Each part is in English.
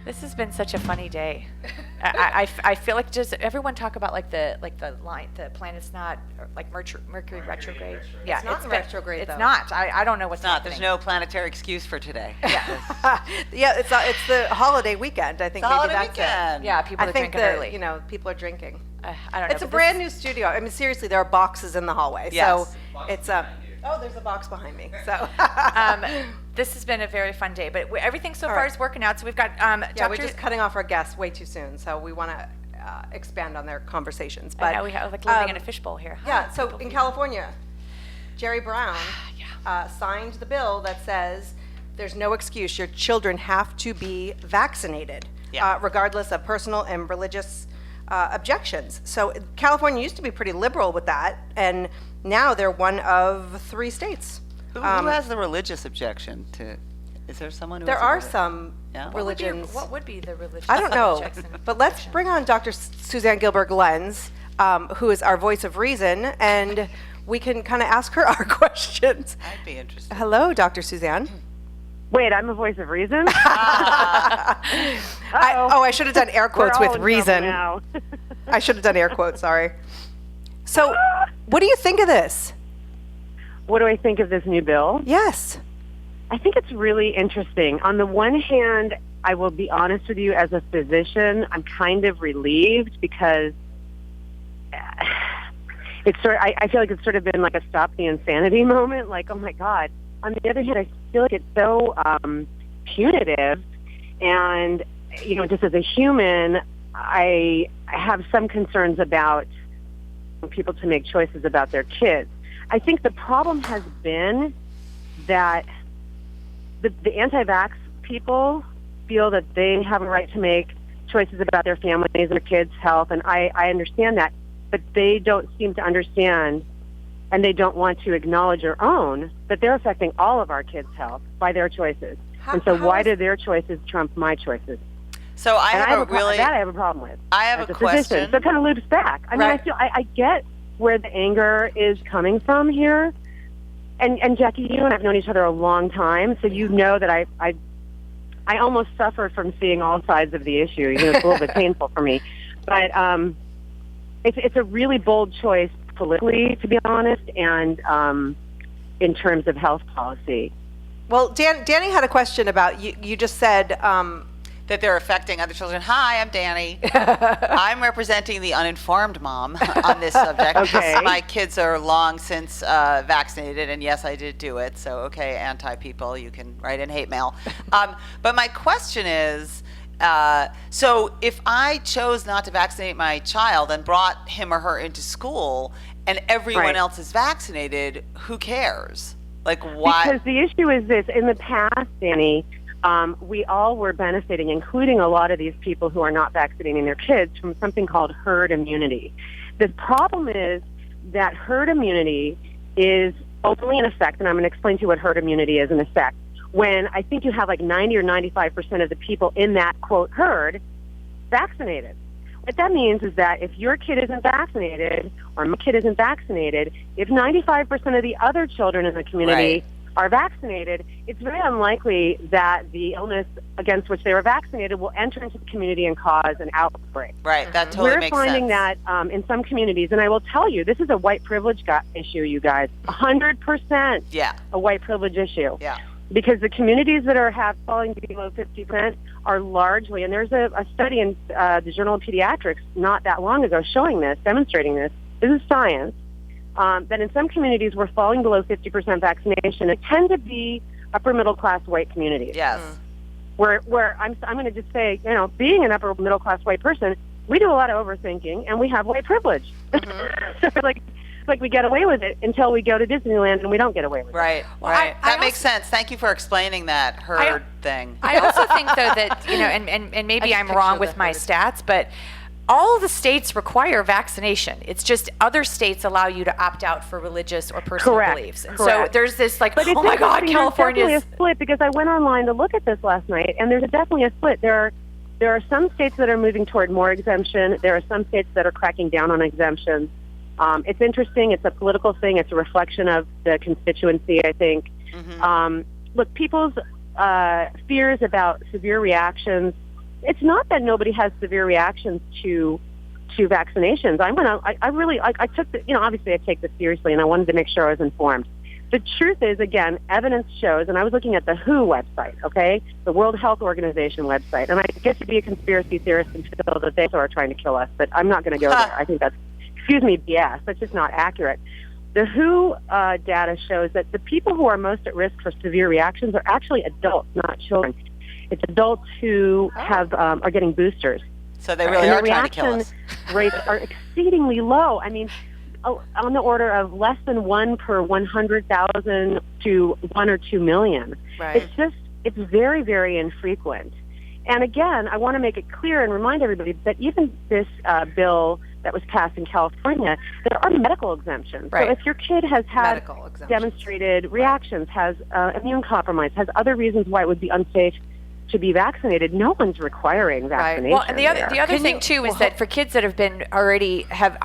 This has been such a funny day. I feel like just everyone talk about the line, the planet's not like Mercury retrograde. Yeah, it's not retrograde. It's not. I don't know what's happening. There's no planetary excuse for today. Yeah. Yeah, it's the holiday weekend. I think It's maybe holiday that's weekend. it. Yeah, people are drinking early. People are drinking. I don't know. It's a brand new studio. I mean, seriously, there are boxes in the hallway. Yes. So it's oh, there's a box behind me. So this has been a very fun day, but everything so All far right. is working out. So we've got yeah, we're just cutting off our guests way too soon. So we want to expand on their conversations. But I know we have like living in a fishbowl here. Yeah. So in California, Jerry Brown signed the bill that says there's no excuse. Your children have to be vaccinated, regardless of personal and religious objections. So California used to be pretty liberal with that, and now they're one of 3 states. Who has the religious objection to? Is there someone who? There has a are reli- some Yeah? religions. What would be the religious? I don't know, objections? but let's bring on Dr. Suzanne Gilbert-Lenz, who is our voice of reason, and we can kind of ask her our questions. I'd be interested. Hello, Dr. Suzanne. Wait, I'm a voice of reason? I should have done air quotes We're all with in reason. trouble now. I should have done air quotes, sorry. So, what do you think of this? What do I think of this new bill? Yes. I think it's really interesting. On the one hand, I will be honest with you, as a physician, I'm kind of relieved because I feel like it's sort of been like a stop the insanity moment. Like, oh my God. On the other hand, I feel like it's so punitive, and just as a human, I have some concerns about people to make choices about their kids. I think the problem has been that the anti-vax people feel that they have a right to make choices about their families and their kids' health, and I understand that, but they don't seem to understand, and they don't want to acknowledge or own that they're affecting all of our kids' health by their choices. Why do their choices trump my choices? So I have a problem with. I have as a physician. question. So it kind of loops back. I mean, Right. I feel I get where the anger is coming from here. And Jackie, you and I have known each other a long time, so you know that I almost suffer from seeing all sides of the issue. It's a little bit painful for me. But it's a really bold choice politically, to be honest, and in terms of health policy. Well, Danny had a question about, you just said... that they're affecting other children. Hi, I'm Danny. I'm representing the uninformed mom on this subject. Okay. My kids are long since vaccinated, and yes, I did do it. So, okay, anti-people, you can write in hate mail. But my question is, so if I chose not to vaccinate my child and brought him or her into school, and everyone Right. else is vaccinated, who cares? Like, why? Because the issue is this. In the past, Danny, we all were benefiting, including a lot of these people who are not vaccinating their kids, from something called herd immunity. The problem is that herd immunity is only in effect, and I'm going to explain to you what herd immunity is in effect, when I think you have like 90 or 95% of the people in that, quote, herd vaccinated. What that means is that if your kid isn't vaccinated or my kid isn't vaccinated, if 95% of the other children in the community are vaccinated, it's very unlikely that the illness against which they were vaccinated will enter into the community and cause an outbreak. Right, that totally We're makes finding sense. that in some communities, and I will tell you, this is a white privilege issue, you guys. 100% Yeah, a white privilege issue. yeah. Because the communities that are falling below 50% are largely, and there's a study in the Journal of Pediatrics not that long ago showing this, demonstrating this. This is science. That in some communities we're falling below 50% vaccination. It tend to be upper middle class white communities. Yes. Where I'm going to just say, being an upper middle class white person, we do a lot of overthinking and we have white privilege. So like we get away with it until we go to Disneyland and we don't get away with it. Right, Well, right. I That makes sense. Thank you for explaining that herd thing. I also think, though, that, and maybe I'm wrong with my stats, but all the states require vaccination. It's just other states allow you to opt out for religious or personal beliefs. And so there's this like, But it's oh my God, interesting, California's... There's definitely a split, because I went online to look at this last night, and there's definitely a split. There are some states that are moving toward more exemption. There are some states that are cracking down on exemptions. It's interesting. It's a political thing. It's a reflection of the constituency, I think. Mm-hmm. Look, people's fears about severe reactions it's not that nobody has severe reactions to vaccinations. I took the, obviously I take this seriously, and I wanted to make sure I was informed. The truth is, again, evidence shows, and I was looking at the WHO website, okay, the World Health Organization website, and I get to be a conspiracy theorist and feel that they are trying to kill us, but I'm not going to go there. I think that's, BS. That's just not accurate. The WHO data shows that the people who are most at risk for severe reactions are actually adults, not children. It's adults who are getting boosters. So they really are trying to kill us. Rates are exceedingly low. I mean, on the order of less than 1 per 100,000 to 1 or 2 million. Right. It's very, very infrequent. And again, I want to make it clear and remind everybody that even this bill that was passed in California, there are medical exemptions. Right. So if your kid has had demonstrated reactions, has immune compromise, has other reasons why it would be unsafe to be vaccinated, no one's requiring vaccination. Well, and the other thing too is that for kids that have been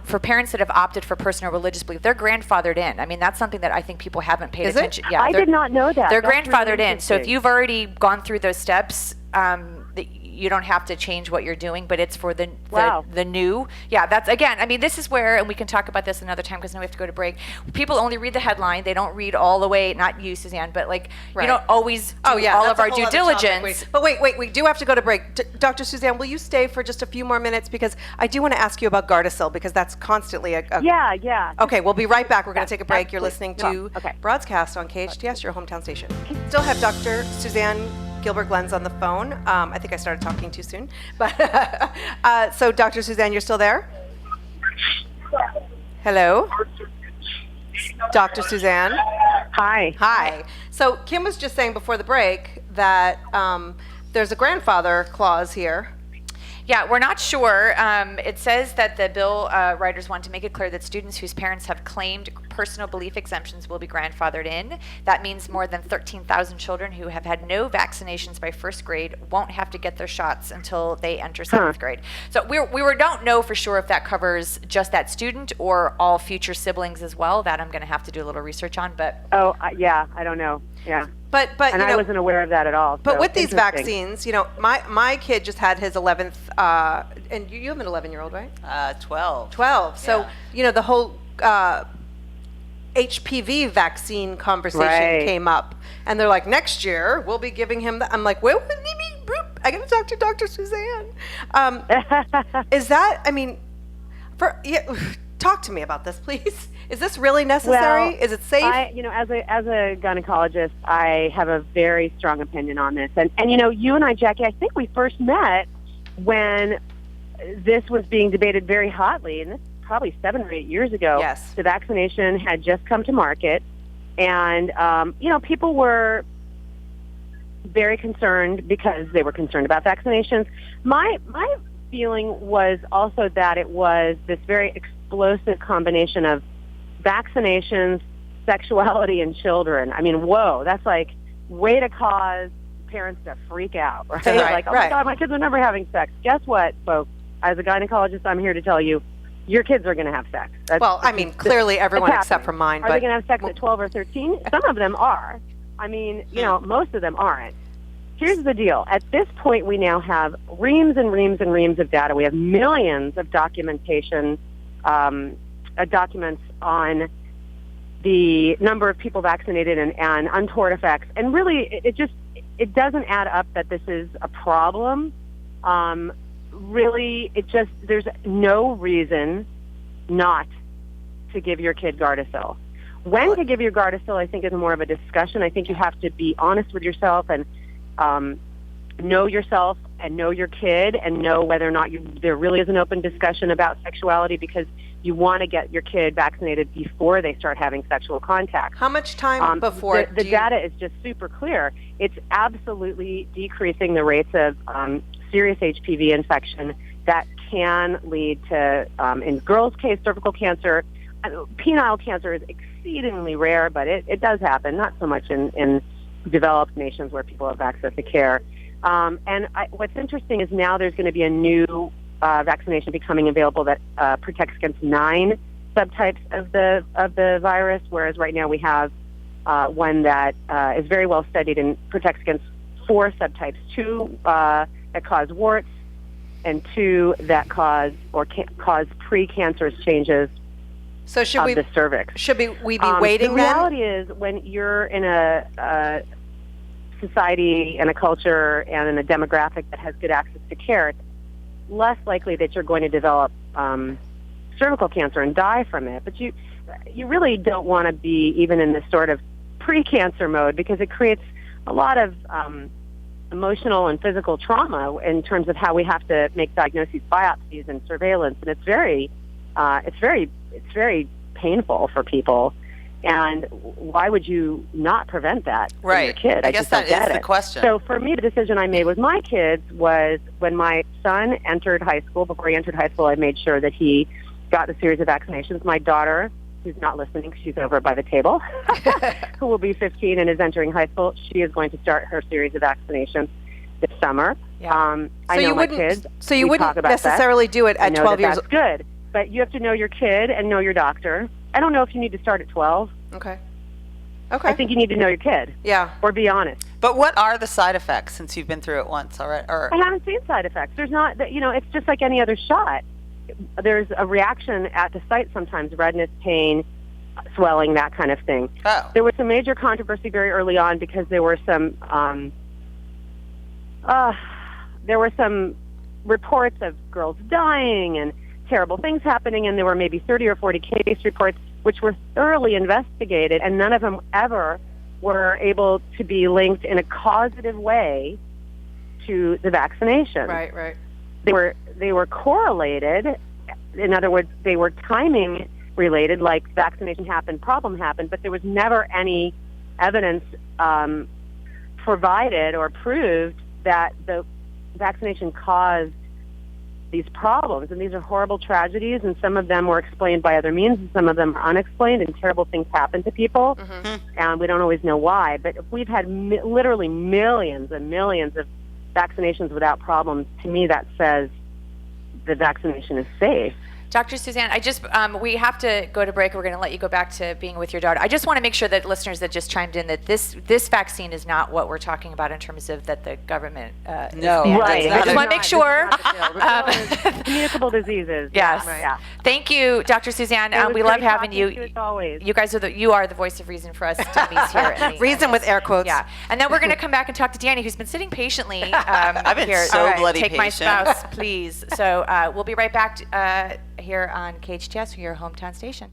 for parents that have opted for personal religious belief, they're grandfathered in. I mean, that's something that I think people haven't paid attention. Yeah, I did not know that. They're That's grandfathered really in. So if you've already gone through those steps, you don't have to change what you're doing, but it's for the new. Yeah, that's, again, I mean, this is where, and we can talk about this another time because now we have to go to break. People only read the headline. They don't read all the way, not you, Suzanne, but you don't always do all of our due diligence. But wait, we do have to go to break. Dr. Suzanne, will you stay for just a few more minutes? Because I do want to ask you about Gardasil, because that's constantly Yeah. Okay, we'll be right back. We're going to take a break. You're listening to Okay. Broadscast on KHTS, your hometown station. Still have Dr. Suzanne Gilbert-Glenz on the phone. I think I started talking too soon. But so, Dr. Suzanne, you're still there? Hello? Dr. Suzanne? Hi. So Kim was just saying before the break that there's a grandfather clause here. Yeah, we're not sure. It says that the bill writers want to make it clear that students whose parents have claimed personal belief exemptions will be grandfathered in. That means more than 13,000 children who have had no vaccinations by first grade won't have to get their shots until they enter seventh grade. So we don't know for sure if that covers just that student or all future siblings as well. That I'm going to have to do a little research on. But I don't know. Yeah. But and I wasn't aware of that at all. But with these vaccines, my kid just had his 11th, and you have an 11-year-old, right? 12. 12. So, the whole HPV vaccine conversation came up. And they're like, next year, we'll be giving him I'm like, wait, I got to talk to Dr. Suzanne. Is that, talk to me about this, please. Is this really necessary? Is it safe? As a gynecologist, I have a very strong opinion on this. And you and I, Jackie, I think we first met when this was being debated very hotly, and this is probably 7 or 8 years ago. Yes. The vaccination had just come to market, and people were very concerned because they were concerned about vaccinations. My feeling was also that it was this very explosive combination of vaccinations, sexuality, and children. I mean, whoa, that's like way to cause parents to freak out, right? Like, oh my God, my kids are never having sex. Guess what, folks? As a gynecologist, I'm here to tell you, your kids are going to have sex. Clearly everyone except for mine. Are they going to have sex at 12 or 13? Some of them are. Most of them aren't. Here's the deal. At this point, we now have reams and reams and reams of data. We have millions of documentation, documents on the number of people vaccinated and untoward effects. And really, it doesn't add up that this is a problem. There's no reason not to give your kid Gardasil. When to give your Gardasil, I think, is more of a discussion. I think you have to be honest with yourself and know yourself and know your kid and know whether or not there really is an open discussion about sexuality, because you want to get your kid vaccinated before they start having sexual contact. How much time before? The data is just super clear. It's absolutely decreasing the rates of serious HPV infection that can lead to, in girls' case, cervical cancer. Penile cancer is exceedingly rare, but it does happen, not so much in developed nations where people have access to care. What's interesting is now there's going to be a new vaccination becoming available that protects against 9 subtypes of the virus, whereas right now we have one that is very well studied and protects against 4 subtypes, 2 that cause warts, and 2 that cause precancerous changes So should of we the cervix. should we be waiting The then? reality is, when you're in a society and a culture and in a demographic that has good access to care, it's less likely that you're going to develop cervical cancer and die from it. But you really don't want to be even in this sort of pre-cancer mode, because it creates a lot of emotional and physical trauma in terms of how we have to make diagnoses, biopsies, and surveillance, and it's very painful for people. And why would you not prevent that in your kid? I guess that is the question. So for me, the decision I made with my kids was, when my son entered high school, before he entered high school, I made sure that he got a series of vaccinations. My daughter, who's not listening, she's over by the table, who will be 15 and is entering high school, she is going to start her series of vaccinations this summer. Yeah. I know my kids. So you We wouldn't talk about necessarily do it I at know 12 that years that's good, but you have to know your kid and know your doctor. I don't know if you need to start at 12. Okay. I think you need to know your kid. Yeah. Or be honest. But what are the side effects, since you've been through it once already? Or I haven't seen side effects. There's not, it's just like any other shot. There's a reaction at the site sometimes, redness, pain, swelling, that kind of thing. Oh. There was some major controversy very early on because there were some reports of girls dying and terrible things happening, and there were maybe 30 or 40 case reports which were thoroughly investigated, and none of them ever were able to be linked in a causative way to the vaccination. Right. They were correlated. In other words, they were timing related, like vaccination happened, problem happened, but there was never any evidence provided or proved that the vaccination caused these problems. And these are horrible tragedies, and some of them were explained by other means, and some of them are unexplained, and terrible things happen to people, and we don't always know why. But if we've had literally millions and millions of vaccinations without problems, to me that says the vaccination is safe. Dr. Suzanne, we have to go to break. We're going to let you go back to being with your daughter. I just want to make sure that listeners that just chimed in, that this vaccine is not what we're talking about in terms of that the government is mandating. Right. I just want to make sure. Communicable diseases. Yes. Yeah. Thank you, Dr. Suzanne. It was We love great having talking you. to you as always. You guys are the voice of reason for us dummies here. Reason with air quotes. Yeah. And then we're going to come back and talk to Danny, who's been sitting patiently I've been here. so bloody Take my patient. spouse, please. So we'll be right back here on KHTS, your hometown station.